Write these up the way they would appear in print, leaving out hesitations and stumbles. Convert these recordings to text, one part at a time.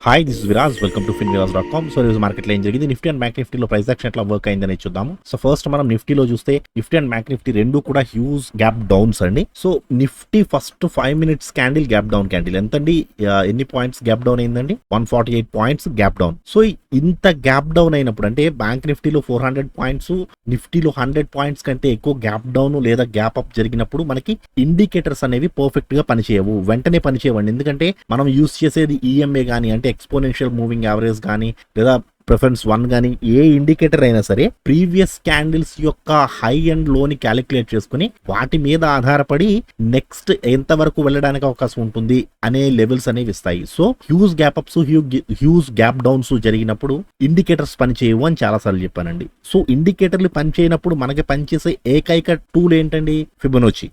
Hi, this is Viraj. Welcome to finviras.com. So ఈరోజు మార్కెట్లో ఏం జరిగింది, నిఫ్టీ అండ్ బ్యాంక్ నిఫ్టీలో ప్రైస్ యాక్షన్ ఎట్లా వర్క్ అయిందని చూద్దాము. సో ఫస్ట్ మనం నిఫ్టీలో చూస్తే నిఫ్టీ అండ్ బ్యాంక్ నిఫ్టీ రెండు కూడా హ్యూజ్ గ్యాప్ డౌన్స్ అండి. So Nifty first 5 minutes candle gap down candle ఎంతండి, ఎన్ని పాయింట్స్ గ్యాప్ డౌన్ అయిందండి? 148 పాయింట్స్ గ్యాప్ డౌన్. సో ఇంత గ్యాప్ డౌన్ అయినప్పుడు అంటే బ్యాంక్ నిఫ్టీలో 400 పాయింట్స్, నిఫ్టీలో 100 పాయింట్స్ కంటే ఎక్కువ గ్యాప్ డౌన్ లేదా గ్యాప్ అప్ జరిగినప్పుడు మనకి ఇండికేటర్స్ అనేవి పర్ఫెక్ట్ గా పనిచేయవు, వెంటనే పనిచేయవండి. ఎందుకంటే మనం యూస్ చేసేది ఈఎంఏ కానీ అంటే ఎక్స్పోనెన్షియల్ మూవింగ్ యావరేజ్ కానీ లేదా ప్రిఫరెన్స్ 1 కానీ ఏ ఇండికేటర్ అయినా సరే ప్రీవియస్ క్యాండిల్స్ యొక్క హై అండ్ లోని క్యాలిక్యులేట్ చేసుకుని వాటి మీద ఆధారపడి నెక్స్ట్ ఎంత వరకు వెళ్ళడానికి అవకాశం ఉంటుంది అనే లెవెల్స్ అనేవి ఇస్తాయి. So huge gap apps, huge gap downs జరిగినప్పుడు ఇండికేటర్స్ పనిచేయవు అని చాలా సార్లు చెప్పానండి. సో ఇండికేటర్లు పనిచేయనప్పుడు మనకి పనిచేసే ఏకైక టూల్ ఏంటండి? ఫిబొనాచి.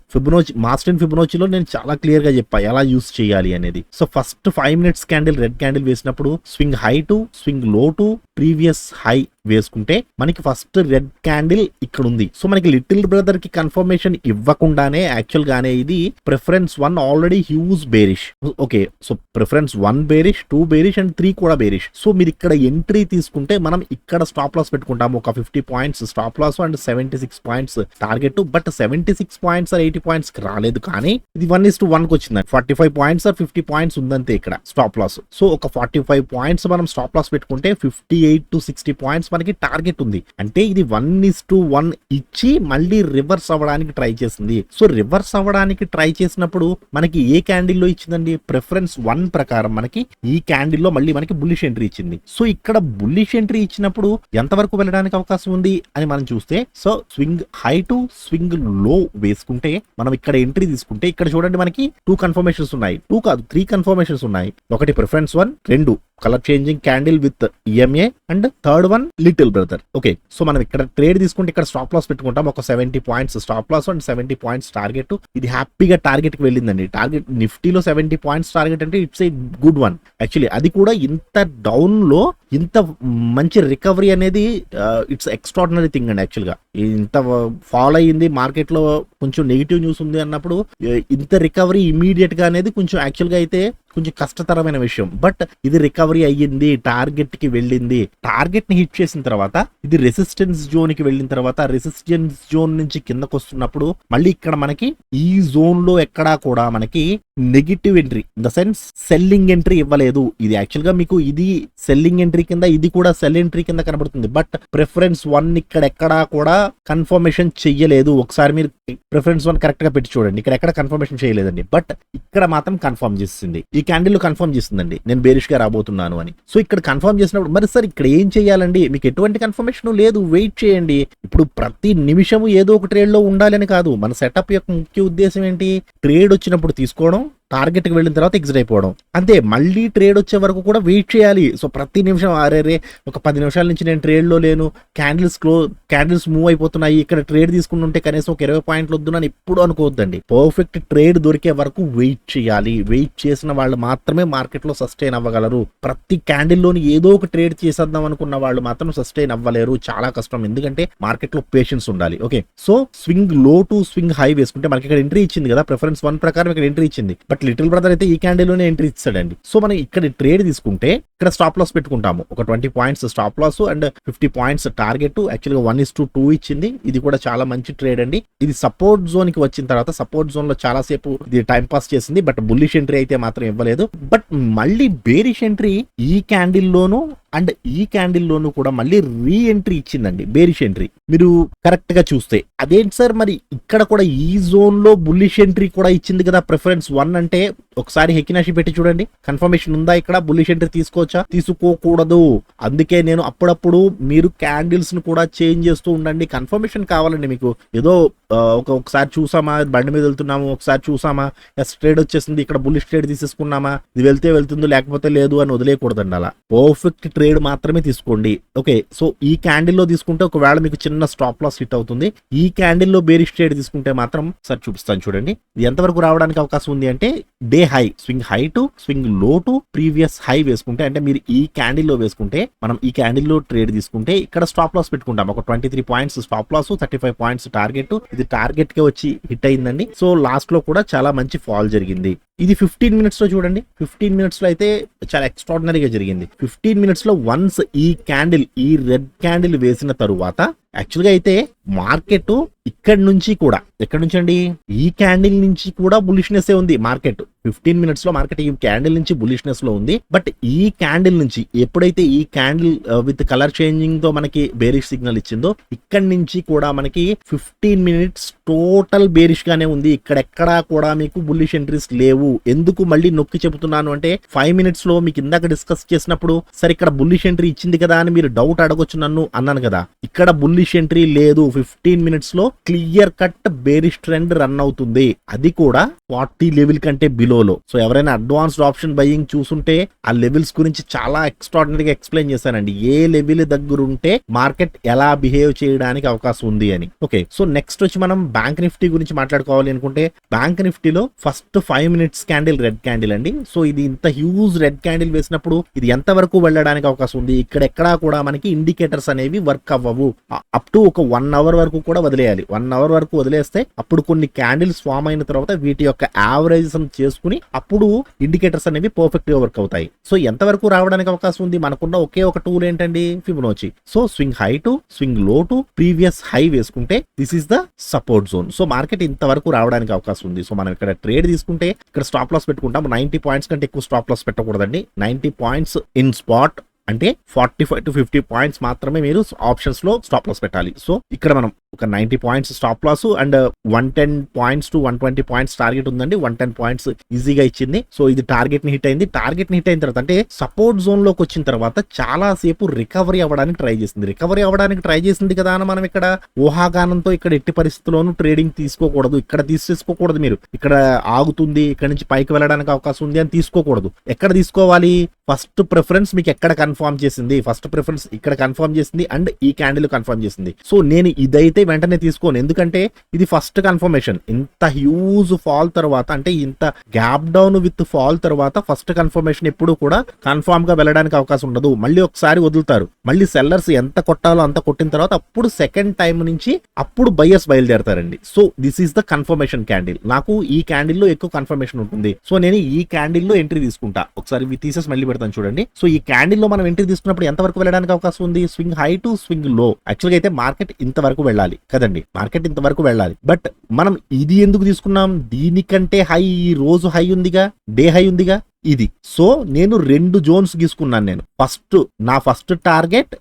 మాస్టర్ ఫిబొనాచిలో నేను చాలా క్లియర్ గా చెప్పా ఎలా యూస్ చేయాలి అనేది. So first 5 minutes candle red candle వేసినప్పుడు స్వింగ్ హై టు స్వింగ్ లో టు ప్రీవియస్ హై వేసుకుంటే మనకి ఫస్ట్ రెడ్ క్యాండిల్ ఇక్కడ ఉంది. సో మనకి లిటిల్ బ్రదర్ కి కన్ఫర్మేషన్ ఇవ్వకుండానే యాక్చువల్ గానే ఇది preference 1 already huge bearish. Okay, so preference 1 bearish, 2 bearish and 3 కూడా బేరిష్. సో మీరు ఇక్కడ ఎంట్రీ తీసుకుంటే మనం ఇక్కడ స్టాప్ లాస్ పెట్టుకుంటాము, ఒక 50 points stop loss and 76 points target. But 76 points or 80 points రాలేదు, కానీ ఇది 1:1 కి వచ్చింది. 45 పాయింట్స్ ఆర్ 50 పాయింట్స్ ఉందంతే ఇక్కడ స్టాప్ లాస్. సో ఒక 45 పాయింట్స్ మనం స్టాప్ లాస్ పెట్టుకుంటే 58 to 60 పాయింట్స్ మనకి టార్గెట్ ఉంది. అంటే ఇది 1:1 ఇచ్చి మళ్ళీ రివర్స్ అవ్వడానికి ట్రై చేసింది. సో రివర్స్ అవ్వడానికి ట్రై చేసినప్పుడు మనకి ఏ క్యాండిల్లో ఇచ్చిందండి? ప్రిఫరెన్స్ 1 ప్రకారం మనకి ఈ క్యాండిల్లో మళ్ళీ మనకి బుల్లిష్ ఎంట్రీ ఇచ్చింది. సో ఇక్కడ బుల్లిష్ ఎంట్రీ ఇచ్చినప్పుడు ఎంతవరకు వెళ్ళడానికి అవకాశం ఉంది అని మనం చూస్తే, so swing high to swing లో వేసుకుంటే మనం ఇక్కడ ఎంట్రీ తీసుకుంటే ఇక్కడ చూడండి మనకి 2 కన్ఫర్మేషన్స్ ఉన్నాయి. 2 కాదు 3 కన్ఫర్మేషన్స్ ఉన్నాయి. ఒకటి preference 1, 2 colour changing candle with EMA and third one little brother. Okay, so మనం ఇక్కడ ట్రేడ్ తీసుకుంటే ఇక్కడ స్టాప్ లాస్ పెట్టుకుంటాం, ఒక 70 points stop loss and 70 points target. ఇది హ్యాపీగా టార్గెట్ కి వెళ్ళిందండి. టార్గెట్ నిఫ్టీలో 70 పాయింట్స్ టార్గెట్ అంటే it's a good one actually. అది కూడా ఇంత డౌన్ లో ఇంత మంచి రికవరీ అనేది ఇట్స్ ఎక్స్ట్రాడినరీ థింగ్ అండి. యాక్చువల్గా ఇంత ఫాలో అయ్యింది, మార్కెట్ లో కొంచెం నెగిటివ్ న్యూస్ ఉంది అన్నప్పుడు ఇంత రికవరీ ఇమీడియట్ గా అనేది కొంచెం యాక్చువల్ గా అయితే కొంచెం కష్టతరమైన విషయం. బట్ ఇది రికవరీ అయ్యింది, టార్గెట్ కి వెళ్ళింది. టార్గెట్ ని హిట్ చేసిన తర్వాత ఇది రెసిస్టెన్స్ జోన్ కి వెళ్ళిన తర్వాత రెసిస్టెన్స్ జోన్ నుంచి కిందకు వస్తున్నప్పుడు మళ్ళీ ఇక్కడ మనకి ఈ జోన్ లో ఎక్కడా కూడా మనకి negative entry in the sense selling entry ఇవ్వలేదు. ఇది యాక్చువల్ గా మీకు ఇది సెల్లింగ్ ఎంట్రీ కింద, ఇది కూడా సెల్ ఎంట్రీ కింద కనబడుతుంది. బట్ ప్రిఫరెన్స్ 1 ఇక్కడ ఎక్కడా కూడా కన్ఫర్మేషన్ చెయ్యలేదు. ఒకసారి మీరు ప్రిఫరెన్స్ 1 కరెక్ట్ గా పెట్టి చూడండి, ఇక్కడ ఎక్కడ కన్ఫర్మేషన్ చేయలేదండి. బట్ ఇక్కడ మాత్రం కన్ఫర్మ్ చేస్తుంది, ఈ క్యాండిల్ కన్ఫర్మ్ చేస్తుందండి నేను బేరిష్ గా రాబోతున్నాను అని. సో ఇక్కడ కన్ఫర్మ్ చేసినప్పుడు మరి సార్ ఇక్కడ ఏం చేయాలండి? మీకు ఎటువంటి కన్ఫర్మేషన్ లేదు, వెయిట్ చేయండి. ఇప్పుడు ప్రతి నిమిషము ఏదో ఒక ట్రేడ్ లో ఉండాలని కాదు. మన సెటప్ యొక్క ముఖ్య ఉద్దేశం ఏంటి? ట్రేడ్ వచ్చినప్పుడు తీసుకోవడం, టార్గెట్ కి వెళ్ళిన తర్వాత ఎగ్జిట్ అయిపోవడం అంతే. మళ్ళీ ట్రేడ్ వచ్చే వరకు కూడా వెయిట్ చేయాలి. సో ప్రతి నిమిషం అరే ఒక 10 నిమిషాల నుంచి నేను ట్రేడ్ లో లేను, క్యాండిల్స్ మూవ్ అయిపోతున్నాయి, ఇక్కడ ట్రేడ్ తీసుకుని ఉంటే కనీసం ఒక 20 పాయింట్లు వద్దునని ఎప్పుడు అనుకోవద్దండి. పర్ఫెక్ట్ ట్రేడ్ దొరికే వరకు వెయిట్ చేయాలి. వెయిట్ చేసిన వాళ్ళు మాత్రమే మార్కెట్ లో సస్టైన్ అవ్వగలరు. ప్రతి క్యాండిల్లోని ఏదో ఒక ట్రేడ్ చేసేద్దాం అనుకున్న వాళ్ళు మాత్రం సస్టైన్ అవ్వలేరు, చాలా కష్టం. ఎందుకంటే మార్కెట్ లో పేషెన్స్ ఉండాలి. ఓకే, సో స్వింగ్ లో టు స్వింగ్ హై వేసుకుంటే మనకి ఇక్కడ ఎంట్రీ ఇచ్చింది కదా, ప్రిఫరెన్స్ 1 ప్రకారం ఇక్కడ ఎంట్రీ ఇచ్చింది. బట్ లిటిల్ బ్రదర్ అయితే ఈ క్యాండిల్ లోనే ఎంట్రీ ఇస్తాడండి. సో మనం ఇక్కడ ట్రేడ్ తీసుకుంటే ఇక్కడ స్టాప్ లాస్ పెట్టుకుంటాము, ఒక 20 points stop loss and 50 points target. యాక్చువల్గా 1:2 ఇచ్చింది. ఇది కూడా చాలా మంచి ట్రేడ్ అండి. ఇది సపోర్ట్ జోన్ కి వచ్చిన తర్వాత సపోర్ట్ జోన్ లో చాలా సేపు ఇది టైం పాస్ చేసింది, బట్ బుల్లిష్ ఎంట్రీ అయితే మాత్రం ఇవ్వలేదు. బట్ మళ్ళీ బేరిష్ ఎంట్రీ ఈ క్యాండిల్ లోను అండ్ ఈ క్యాండిల్ లోను కూడా మళ్ళీ రీ ఎంట్రీ ఇచ్చిందండి, బేరిష్ ఎంట్రీ. మీరు కరెక్ట్ గా చూస్తే అదేంటి సార్ మరి ఇక్కడ కూడా ఈ జోన్ లో బుల్లిష్ ఎంట్రీ కూడా ఇచ్చింది కదా ప్రిఫరెన్స్ 1 అంటే ఒకసారి హెకినాషి పెట్టి చూడండి, కన్ఫర్మేషన్ ఉందా? ఇక్కడ బుల్లిష్ ఎంట్రీ తీసుకోవచ్చా? తీసుకోకూడదు. అందుకే నేను అప్పుడప్పుడు మీరు క్యాండిల్స్ ను కూడా చేంజ్ చేస్తూ ఉండండి. కన్ఫర్మేషన్ కావాలండి మీకు. ఏదో ఒకసారి చూసామా బండి మీద వెళ్తున్నాము, ఒకసారి చూసామా ట్రేడ్ వచ్చేసింది, ఇక్కడ బుల్లిష్ ట్రేడ్ తీసేసుకున్నామా, ఇది వెళ్తుందో లేకపోతే లేదు అని వదిలేయకూడదండి. అలా పర్ఫెక్ట్ ట్రేడ్ మాత్రమే తీసుకోండి. ఓకే, సో ఈ క్యాండిల్ లో తీసుకుంటే ఒకవేళ మీకు చిన్న స్టాప్ లాస్ హిట్ అవుతుంది. ఈ క్యాండిల్ లో బేరిష్ ట్రేడ్ తీసుకుంటే మాత్రం సార్ చూపిస్తాను చూడండి, ఇది ఎంతవరకు రావడానికి అవకాశం ఉంది అంటే day high, swing high to swing లో టు ప్రీవియస్ హై వేసుకుంటే, అంటే మీరు ఈ క్యాండిల్ లో వేసుకుంటే, మనం ఈ క్యాండిల్ లో ట్రేడ్ తీసుకుంటే ఇక్కడ స్టాప్ లాస్ పెట్టుకుంటాం, ఒక 23 points stop loss, 35 points target. ఇది టార్గెట్ కే వచ్చి హిట్ అయిందండి. సో లాస్ట్ లో కూడా చాలా మంచి ఫాల్ జరిగింది. ఇది 15 మినిట్స్ లో చూడండి. 15 మినిట్స్ లో అయితే చాలా ఎక్స్ట్రాడినరీగా జరిగింది. 15 మినిట్స్ లో వన్స్ ఈ రెడ్ క్యాండిల్ వేసిన తరువాత యాక్చువల్గా అయితే మార్కెట్ ఇక్కడ నుంచి కూడా, ఎక్కడ నుంచి అండి, ఈ క్యాండిల్ నుంచి కూడా బులిష్నెస్ ఉంది మార్కెట్. 15 మినిట్స్ లో మార్కెట్ ఈ క్యాండిల్ నుంచి బులిష్నెస్ లో ఉంది. బట్ ఈ క్యాండిల్ నుంచి ఎప్పుడైతే ఈ క్యాండిల్ విత్ కలర్ చేంజింగ్ తో మనకి బేరిష్ సిగ్నల్ ఇచ్చిందో, ఇక్కడ నుంచి కూడా మనకి 15 మినిట్స్ టోటల్ బేరిష్ గానే ఉంది. ఇక్కడెక్కడా కూడా మీకు బుల్లిష్ ఎంట్రీస్ లేవు. ఎందుకు మళ్ళీ నొక్కి చెబుతున్నాను అంటే 5 మినిట్స్ లో మీకు ఇందాక డిస్కస్ చేసినప్పుడు సరే ఇక్కడ బుల్లిష్ ఎంట్రీ ఇచ్చింది కదా అని మీరు డౌట్ అడగొచ్చు నన్ను అన్నాను కదా. ఇక్కడ బుల్లిష్ ఎంట్రీ లేదు. 15 మినిట్స్ లో clear cut bearish trend run అవుతుంది. అది కూడా 40 లెవెల్ కంటే బిలోలో. సో ఎవరైనా అడ్వాన్స్డ్ ఆప్షన్ బయింగ్ చూసుంటే ఆ లెవెల్స్ గురించి చాలా ఎక్స్ట్రాడినరీగా ఎక్స్ప్లెయిన్ చేశానండి. ఏ లెవెల్ దగ్గర ఉంటే మార్కెట్ ఎలా బిహేవ్ చేయడానికి అవకాశం ఉంది అని. ఓకే, సో నెక్స్ట్ వచ్చి మనం బ్యాంక్ నిఫ్టీ గురించి మాట్లాడుకోవాలి అనుకుంటే, బ్యాంక్ నిఫ్టీలో first 5 minutes candle red candle అండి. సో ఇది ఇంత హ్యూజ్ రెడ్ క్యాండిల్ వేసినప్పుడు ఇది ఎంత వరకు వెళ్ళడానికి అవకాశం ఉంది? ఇక్కడ ఎక్కడా కూడా మనకి ఇండికేటర్స్ అనేవి వర్క్ అవ్వవు. అప్ టు ఒక 1 అవర్ వరకు కూడా వదిలేయాలి. 1 అవర్ వరకు వదిలేస్తే అప్పుడు కొన్ని క్యాండిల్స్ ఫామ్ అయిన తర్వాత వీటి యొక్క యావరేజ్ చేసుకుని అప్పుడు ఇండికేటర్స్ అనేవి పర్ఫెక్ట్ గా వర్క్ అవుతాయి. సో ఎంత వరకు రావడానికి అవకాశం ఉంది? మనకున్న ఒకే ఒక టూల్ ఏంటండి? Fibonacci. So swing high to swing లో టు ప్రీవియస్ హై వేసుకుంటే this is the support zone. So market ఇంత వరకు రావడానికి అవకాశం ఉంది. సో మనం ఇక్కడ ట్రేడ్ తీసుకుంటే ఇక్కడ స్టాప్ లాస్ పెట్టుకుంటాం. 90 పాయింట్స్ కంటే ఎక్కువ స్టాప్ లాస్ పెట్టకూడదండి. 90 పాయింట్స్ ఇన్ స్పాట్ అంటే 45 to 50 పాయింట్స్ మాత్రమే మీరు ఆప్షన్స్ లో స్టాప్ లాస్ పెట్టాలి. సో ఇక్కడ మనం ఒక 90 points stop loss and 110 points to 120 points target ఉందండి. 110 పాయింట్స్ ఈజీగా ఇచ్చింది. సో ఇది టార్గెట్ ని హిట్ అయింది. టార్గెట్ ని హిట్ అయిన తర్వాత అంటే సపోర్ట్ జోన్ లోకి వచ్చిన తర్వాత చాలా సేపు రికవరీ అవ్వడానికి ట్రై చేసింది. రికవరీ అవ్వడానికి ట్రై చేసింది కదా అని మనం ఇక్కడ ఊహాగానంతో ఇక్కడ ఎట్టి పరిస్థితుల్లోనూ ట్రేడింగ్ తీసుకోకూడదు. ఇక్కడ తీసుకోకూడదు. మీరు ఇక్కడ ఆగుతుంది, ఇక్కడ నుంచి పైకి వెళ్ళడానికి అవకాశం ఉంది అని తీసుకోకూడదు. ఎక్కడ తీసుకోవాలి? ఫస్ట్ ప్రిఫరెన్స్ మీకు ఎక్కడ కన్ఫర్మ్ చేసింది? ఫస్ట్ ప్రిఫరెన్స్ ఇక్కడ కన్ఫర్మ్ చేసింది అండ్ ఈ క్యాండిల్ కన్ఫర్మ్ చేసింది. సో నేను ఇదైతే వెంటనే తీసుకోను, ఎందుకంటే ఇది ఫస్ట్ కన్ఫర్మేషన్. ఇంత హ్యూజ్ ఫాల్ తర్వాత అంటే ఇంత గ్యాప్ డౌన్ విత్ ఫాల్ తర్వాత ఫస్ట్ కన్ఫర్మేషన్ ఎప్పుడు కూడా కన్ఫర్మ్ గా వెళ్ళడానికి అవకాశం ఉండదు. మళ్ళీ ఒకసారి వదులుతారు. మళ్ళీ సెల్లర్స్ ఎంత కొట్టాలో అంత కొట్టిన తర్వాత అప్పుడు సెకండ్ టైం నుంచి అప్పుడు బయర్స్ బయలుదేరతారండి. So this is the confirmation candle. నాకు ఈ క్యాండిల్ లో ఎక్కువ కన్ఫర్మేషన్ ఉంటుంది. సో నేను ఈ క్యాండిల్ లో ఎంట్రీ తీసుకుంటా. ఒకసారి ఇవి తీసేసి మళ్ళీ పెడతాను చూడండి. సో ఈ క్యాండిల్ లో మనం ఎంట్రీ తీసుకున్నప్పుడు ఎంత వరకు వెళ్ళడానికి అవకాశం ఉంది? స్వింగ్ హై టు స్వింగ్ లో. యాక్చువల్గా అయితే మార్కెట్ ఇంతవరకు వెళ్ళాలి కదండి. మార్కెట్ ఇంతవరకు వెళ్ళాలి. బట్ మనం ఇది ఎందుకు తీసుకున్నాం? దీనికంటే హై ఈ రోజు హై ఉందిగా, డే హై ఉందిగా ఇది. సో నేను 2 జోన్స్ గీసుకున్నాను. నేను నా ఫస్ట్ టార్గెట్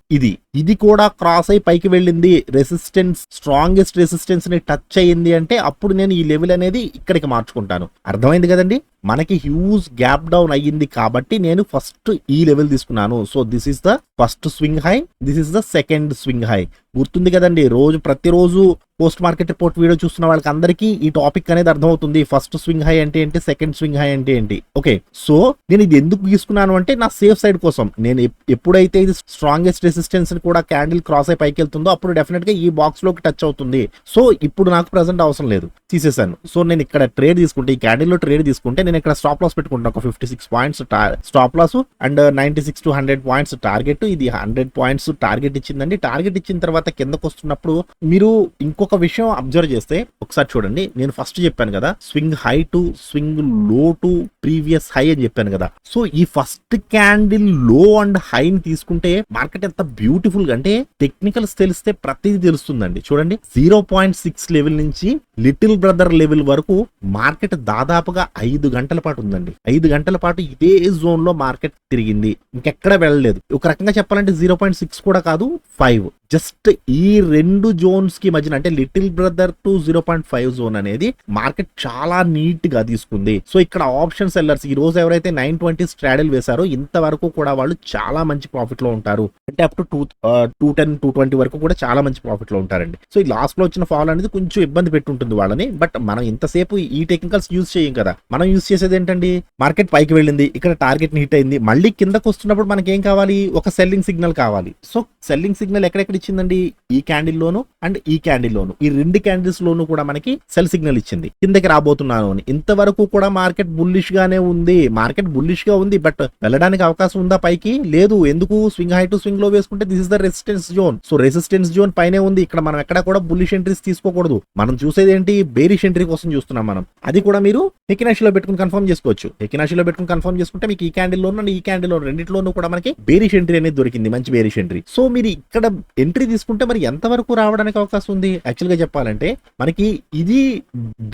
ఇది కూడా క్రాస్ అయి పైకి వెళ్ళింది, రెసిస్టెన్స్ స్ట్రాంగెస్ట్ రెసిస్టెన్స్ ని టచ్ అయ్యింది అంటే అప్పుడు నేను ఈ లెవెల్ అనేది ఇక్కడికి మార్చుకుంటాను. అర్థమైంది కదండి. మనకి హ్యూజ్ గ్యాప్ డౌన్ అయ్యింది కాబట్టి నేను ఫస్ట్ ఈ లెవెల్ తీసుకున్నాను. So this is the first swing high, this is the second swing high. గుర్తుంది కదండి. ప్రతిరోజు పోస్ట్ మార్కెట్ రిపోర్ట్ వీడియో చూస్తున్న వాళ్ళకి అందరికీ ఈ టాపిక్ అనేది అర్థమవుతుంది. ఫస్ట్ స్వింగ్ హై అంటే ఏంటి, సెకండ్ స్వింగ్ హై అంటే ఏంటి. ఓకే, సో నేను ఇది ఎందుకు తీసుకున్నాను అంటే నా సేఫ్ సైడ్ కోసం. నేను ఎప్పుడైతే ఇది స్ట్రాంగెస్ట్ రెసిస్టెన్స్ కూడా క్యాండిల్ క్రాస్ అయి పైకి వెళ్తుందో అప్పుడు డెఫినెట్ గా ఈ బాక్స్ లోకి టచ్ అవుతుంది. సో ఇప్పుడు నాకు ప్రెసెంట్ అవసరం లేదు, తీసేసాను. సో నేను ఇక్కడ ట్రేడ్ తీసుకుంటే, ఈ క్యాండిల్ లో ట్రేడ్ తీసుకుంటే నేను ఇక్కడ స్టాప్ లాస్ పెట్టుకుంటాను. ఒక 56 points stop loss and 96 to 100 points target. ఇది 100 పాయింట్స్ టార్గెట్ ఇచ్చిందండి. టార్గెట్ ఇచ్చిన తర్వాత కిందకు వస్తున్నప్పుడు మీరు ఇంకొక విషయం అబ్జర్వ్ చేస్తే ఒకసారి చూడండి. నేను ఫస్ట్ చెప్పాను కదా స్వింగ్ హై టు స్వింగ్ లో టు ప్రీవియస్ హై అని చెప్పాను కదా. సో ఈ ఫస్ట్ క్యాండిల్ లో అండ్ హై ని తీసుకుంటే మార్కెట్ ఎంత బ్యూటిఫుల్ గా అంటే టెక్నికల్స్ తెలిస్తే ప్రతిదీ తెలుస్తుందండి. చూడండి 0.6 లెవెల్ నుంచి లిటిల్ బ్రదర్ లెవెల్ వరకు మార్కెట్ దాదాపుగా 5 గంటల పాటు ఉందండి. 5 గంటల పాటు ఇదే జోన్ లో మార్కెట్ తిరిగింది, ఇంకెక్కడ వెళ్ళలేదు. ఒక రకంగా చెప్పాలంటే 0.6 కూడా కాదు, 5. జస్ట్ ఈ 2 జోన్స్ కి మధ్యన అంటే లిటిల్ బ్రదర్ టు 0.5 జోన్ అనేది మార్కెట్ చాలా నీట్ గా తీసుకుంది. సో ఇక్కడ ఆప్షన్ సెల్లర్స్ ఈ రోజు ఎవరైతే 920 స్ట్రాడిల్ వేశారో ఇంతవరకు కూడా వాళ్ళు చాలా మంచి ప్రాఫిట్ లో ఉంటారు. అంటే అప్ టు 210 220 వరకు కూడా చాలా మంచి ప్రాఫిట్ లో ఉంటారండి. సో ఈ లాస్ట్ లో వచ్చిన ఫాల్ అనేది కొంచెం ఇబ్బంది పెట్టుంటుంది వాళ్ళని. బట్ మనం ఇంతసేపు ఈ టెక్నికల్స్ యూజ్ చేయం కదా. మనం యూజ్ చేసేది ఏంటండి, మార్కెట్ పైకి వెళ్ళింది, ఇక్కడ టార్గెట్ ని హిట్ అయింది, మళ్ళీ కిందకు వస్తున్నప్పుడు మనకి ఏం కావాలి, ఒక సెల్లింగ్ సిగ్నల్ కావాలి. సో సెల్లింగ్ సిగ్నల్ ఎక్కడెక్కడ ఇచ్చిందండి, ఈ క్యాండిల్ లోను అండ్ ఈ క్యాండిల్ లోను, ఈ 2 క్యాండిల్స్ లోను కూడా మనకి సెల్ సిగ్నల్ ఇచ్చింది కిందకి రాబోతున్నాను అని. ఇంతవరకు కూడా మార్కెట్ బుల్లిష్ గానే ఉంది. మార్కెట్ బుల్లిష్ గా ఉంది, బట్ వెళ్ళడానికి అవకాశం ఉందా పైకి? లేదు. ఎందుకు? స్వింగ్ హై టు స్వింగ్ లో వేసుకుంటే this is the resistance zone. So resistance zone పైనే ఉంది. ఇక్కడ మనం ఎక్కడ కూడా బుల్లిష్ ఎంట్రీస్ తీసుకోకూడదు. మనం చూసేది ఏంటి బేరిష్ ఎంట్రీ కోసం చూస్తున్నాం మనం. అది కూడా మీరు హెకినాషిలో పెట్టుకుని కన్ఫర్మ్ చేసుకోవచ్చు. హెకినాషిలో పెట్టుకుని కన్ఫర్మ్ చేసుకుంటే మీకు ఈ క్యాండిల్ లోను ఈ క్యాండిల్ లోను రెండిట్లోనూ కూడా మనకి బేరిష్ ఎంట్రీ అనేది దొరికింది, మంచి బేరిష్ ఎంట్రీ. సో మీరు ఇక్కడ ఎంట్రీ తీసుకుంటే మరి ఎంత వరకు రావడానికి అవకాశం ఉంది? యాక్చువల్ గా చెప్పాలంటే మనకి ఇది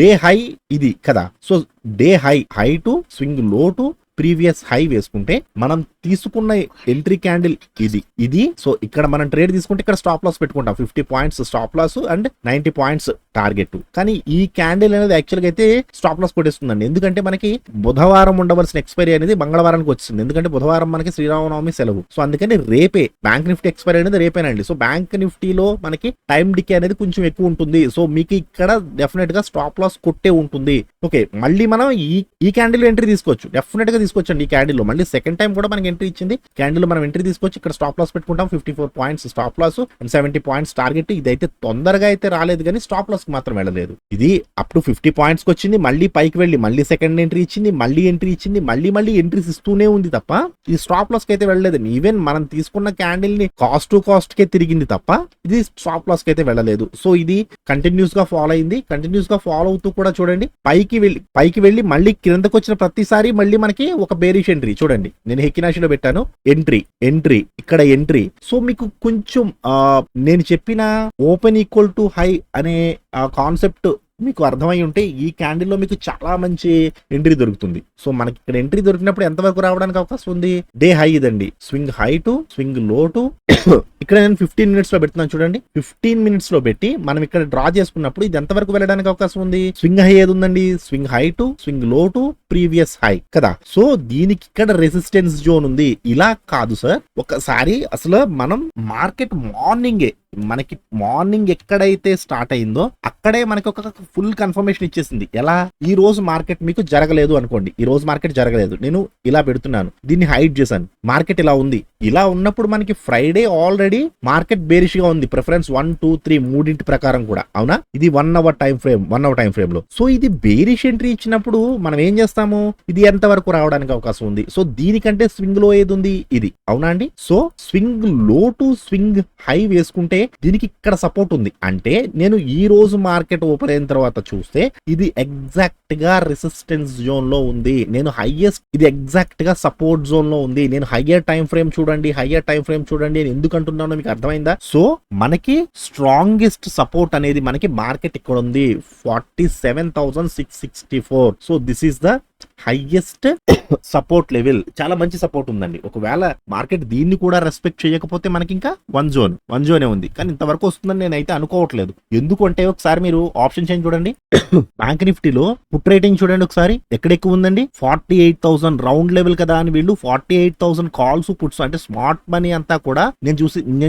డే హై ఇది కదా. So day high to swing లో టు ప్రీవియస్ హై వేసుకుంటే మనం తీసుకున్న ఎంట్రీ క్యాండిల్ ఇది. సో ఇక్కడ మనం ట్రేడ్ తీసుకుంటే ఇక్కడ స్టాప్ లాస్ పెట్టుకుంటాం, 50 points stop loss and 90 points target. కానీ ఈ క్యాండిల్ అనేది యాక్చువల్ గా అయితే స్టాప్ లాస్ కొట్టేస్తుందండి. ఎందుకంటే మనకి బుధవారం ఉండవలసిన ఎక్స్పైరీ అనేది మంగళవారానికి వచ్చింది. ఎందుకంటే బుధవారం మనకి శ్రీరామనవమి సెలవు. సో అందుకని రేపే బ్యాంక్ నిఫ్టీ ఎక్స్పైరీ అనేది రేపేనండి. సో బ్యాంక్ నిఫ్టీలో మనకి టైం డికే అనేది కొంచెం ఎక్కువ ఉంటుంది. సో మీకు ఇక్కడ డెఫినెట్ గా స్టాప్ లాస్ కొట్టే ఉంటుంది. ఓకే, మళ్ళీ మనం ఈ క్యాండిల్ ఎంట్రీ తీసుకోవచ్చు, డెఫినెట్ గా తీసుకోవచ్చండి. ఈ క్యాండిల్ లో మళ్ళీ సెకండ్ టైం కూడా మనకి ఎంట్రీ ఇచ్చింది. క్యాండిల్ మనం ఎంట్రీ తీసుకోవచ్చు. ఇక్కడ స్టాప్ లాస్ పెట్టుకుంటాం, 54 points stop loss and 70 points target. ఇదైతే తొందరగా అయితే రాలేదు కానీ స్టాప్ లాస్ మాత్రం వెళ్ళలేదు. ఇది అప్ టు 50 పాయింట్స్ కి వచ్చింది, మళ్ళీ పైకి వెళ్ళి మళ్ళీ సెకండ్ ఎంట్రీ ఇచ్చింది, మళ్ళీ ఎంట్రీ ఇచ్చింది, మళ్ళీ ఎంట్రీస్ ఇస్తూనే ఉంది తప్ప ఇది స్టాప్ లాస్ కి అయితే వెళ్ళలేదు. ఈవెన్ మనం తీసుకున్న క్యాండిల్ ని కాస్ట్ టు కాస్ట్ కే తిరిగింది తప్ప ఇది స్టాప్ లాస్ కి అయితే వెళ్ళలేదు. సో ఇది కంటిన్యూస్ గా ఫాలో అయింది. కంటిన్యూస్ గా ఫాలో అవుతూ కూడా చూడండి పైకి వెళ్ళి మళ్ళీ కిందకు వచ్చిన ప్రతిసారి మళ్ళీ మనకి ఒక బేరిష్ ఎంట్రీ చూడండి. నేను హెకినాషిలో పెట్టాను ఎంట్రీ ఇక్కడ ఎంట్రీ. సో మీకు కొంచెం నేను చెప్పిన ఓపెన్ ఈక్వల్ టు హై అనే కాన్సెప్ట్ మీకు అర్థమై ఉంటే ఈ క్యాండిల్ లో మీకు చాలా మంచి ఎంట్రీ దొరుకుతుంది. సో మనకి ఇక్కడ ఎంట్రీ దొరికినప్పుడు ఎంతవరకు రావడానికి అవకాశం ఉంది? డే హై ఇదండి, స్వింగ్ హై టు స్వింగ్ లో టు ఇక్కడ నేను 15 మినిట్స్ లో పెడుతున్నాను చూడండి. 15 మినిట్స్ లో పెట్టి మనం ఇక్కడ డ్రా చేసుకున్నప్పుడు ఇది ఎంతవరకు వెళ్ళడానికి అవకాశం ఉంది? స్వింగ్ హై ఏది ఉందండి? స్వింగ్ హై టు స్వింగ్ లో టు ప్రీవియస్ హై కదా. సో దీనికి ఇక్కడ రెసిస్టెన్స్ జోన్ ఉంది. ఇలా కాదు సార్, ఒకసారి అసలు మనం మార్కెట్ మనకి మార్నింగ్ ఎక్కడైతే స్టార్ట్ అయిందో అక్కడే మనకి ఒక ఫుల్ కన్ఫర్మేషన్ ఇచ్చేసింది. ఎలా? ఈ రోజు మార్కెట్ మీకు జరగలేదు అనుకోండి, ఈ రోజు మార్కెట్ జరగలేదు, నేను ఇలా పెడుతున్నాను, దీన్ని హైడ్ చేశాను, మార్కెట్ ఇలా ఉంది. ఇలా ఉన్నప్పుడు మనకి ఫ్రైడే ఆల్రెడీ మార్కెట్ బేరిష్ గా ఉంది, ప్రిఫరెన్స్ 1, 2, 3 మూడింటి ప్రకారం కూడా. అవునా? ఇది 1 అవర్ టైం ఫ్రేమ్ లో. సో ఇది బేరిష్ ఎంట్రీ ఇచ్చినప్పుడు మనం ఏం చేస్తాము? ఇది ఎంత వరకు రావడానికి అవకాశం ఉంది? సో దీనికంటే స్వింగ్ లో ఏది ఉంది? ఇది. అవునా అండి? సో స్వింగ్ లో టు స్వింగ్ హై వేసుకుంటే దీనికి ఇక్కడ సపోర్ట్ ఉంది. అంటే నేను ఈ రోజు మార్కెట్ ఓపెన్ అయిన తర్వాత చూస్తే ఇది ఎగ్జాక్ట్ గా రెసిస్టెన్స్ జోన్ లో ఉంది. నేను హైయెస్ట్, ఇది ఎగ్జాక్ట్ గా సపోర్ట్ జోన్ లో ఉంది. నేను హయ్యర్ టైం ఫ్రేమ్ చూడండి నేను ఎందుకు అంటున్నానో మీకు అర్థమైందా? సో మనకి స్ట్రాంగెస్ట్ సపోర్ట్ అనేది మనకి మార్కెట్ ఇక్కడ ఉంది, 47,664. So this is the highest support level. చాలా మంచి సపోర్ట్ ఉందండి. ఒకవేళ మార్కెట్ దీన్ని కూడా రెస్పెక్ట్ చేయకపోతే మనకి ఇంకా వన్ జోనే ఉంది. కానీ ఇంతవరకు వస్తుందని నేనైతే అనుకోవట్లేదు. ఎందుకంటే ఒకసారి మీరు ఆప్షన్ చేంజ్ చూడండి. బ్యాంక్ నిఫ్టీలో పుట్ రేటింగ్ చూడండి ఒకసారి, ఎక్కడ ఎక్కువ ఉందండి? 48,000 రౌండ్ లెవెల్ కదా అని వీళ్ళు 48,000 కాల్స్ పుట్స్, అంటే స్మార్ట్ మనీ అంతా కూడా నేను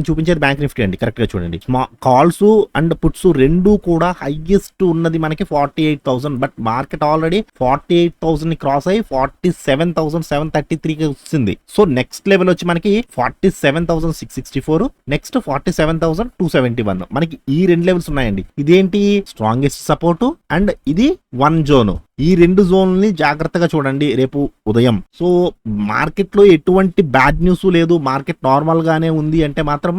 చూపించేది బ్యాంక్ నిఫ్టీ అండి. కరెక్ట్ గా చూడండి, కాల్స్ అండ్ పుట్స్ రెండు కూడా హైయెస్ట్ ఉన్నది మనకి 48,000. బట్ మార్కెట్ ఆల్రెడీ 48,000 ని క్రాస్ అయ్యి 47,733కి వచ్చింది. సో నెక్స్ట్ లెవెల్ వచ్చి మనకి 47,664, నెక్స్ట్ 47,271. మనకి ఈ రెండు లెవెల్స్ ఉన్నాయండి. ఇదేంటి? స్ట్రాంగెస్ట్ సపోర్ట్ అండ్ ఇది వన్ జోన్. ఈ రెండు జోన్లని జాగ్రత్తగా చూడండి రేపు ఉదయం. సో మార్కెట్ లో ఎటువంటి బ్యాడ్ న్యూస్ లేదు, మార్కెట్ నార్మల్ గానే ఉంది అంటే మాత్రం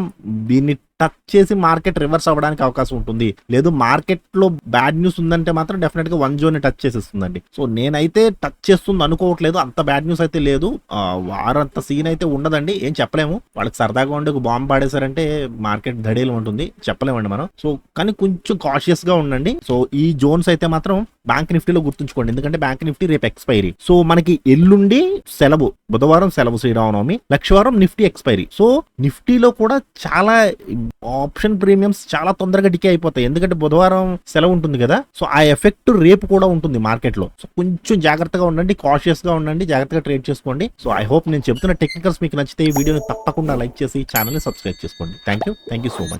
దీన్ని టచ్ చేసి మార్కెట్ రివర్స్ అవ్వడానికి అవకాశం ఉంటుంది. లేదు మార్కెట్ లో బ్యాడ్ న్యూస్ ఉందంటే మాత్రం డెఫినెట్ గా వన్ జోన్ టచ్ చేసేస్తుందండి. సో నేనైతే టచ్ చేస్తుంది అనుకోవట్లేదు, అంత బ్యాడ్ న్యూస్ అయితే లేదు. వారంత సీన్ అయితే ఉండదండి, ఏం చెప్పలేము. వాళ్ళకి సరదాగా ఉండి ఒక బాంబు పాడేశారంటే మార్కెట్ ధడేలు ఉంటుంది, చెప్పలేమండి మనం. సో కానీ కొంచెం కాషియస్ గా ఉండండి. సో ఈ జోన్స్ అయితే మాత్రం బ్యాంక్ నిఫ్టీలో గుర్తుంచుకోండి, ఎందుకంటే బ్యాంక్ నిఫ్టీ రేపు ఎక్స్పైరీ. సో మనకి ఎల్లుండి సెలవు, బుధవారం సెలవు శ్రీరామనవమి, లక్షవారం నిఫ్టీ ఎక్స్పైరీ. సో నిఫ్టీలో కూడా చాలా ఆప్షన్ ప్రీమియమ్స్ చాలా తొందరగా డికే అయిపోతాయి, ఎందుకంటే బుధవారం సెలవు ఉంటుంది కదా. సో ఆ ఎఫెక్ట్ రేపు కూడా ఉంటుంది మార్కెట్ లో. సో కొంచెం జాగ్రత్తగా ఉండండి, కాషియస్ గా ఉండండి, జాగ్రత్తగా ట్రేడ్ చేసుకోండి. సో ఐ హోప్ నేను చెప్తున్న టెక్నికల్స్ మీకు నచ్చితే ఈ వీడియోని తప్పకుండా లైక్ చేసి ఛానల్ ని సబ్స్క్రైబ్ చేసుకోండి. Thank you so much.